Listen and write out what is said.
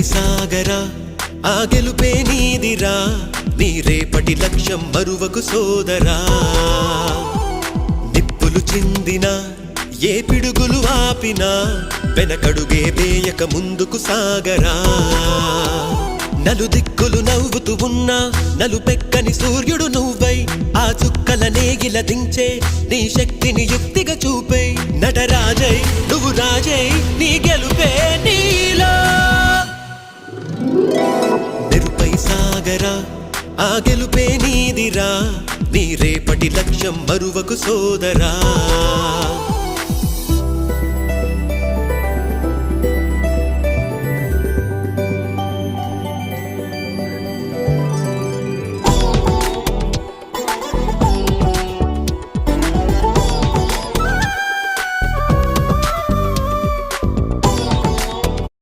సాగరా ఆ గెలుపే నీదిరా నీ రేపటి లక్ష్యం మరువకు సోదరా నిప్పులు చిందినా ఏ పిడుగులు ఆపినా వెనకడుగే వేయక ముందుకు సాగరా నలుదిక్కులు నవ్వుతూ ఉన్నా నలుపెక్కని సూర్యుడు నువ్వై ఆ చుక్కల నేగిల దించే నీ శక్తిని యుక్తిగా చూపే నటరాజై నువ్వు రాజై నీ గెలుపే నీలో మెరుపై సాగరా ఆ గెలుపే నీదిరా నీ రేపటి లక్ష్యం మరువకు సోదరా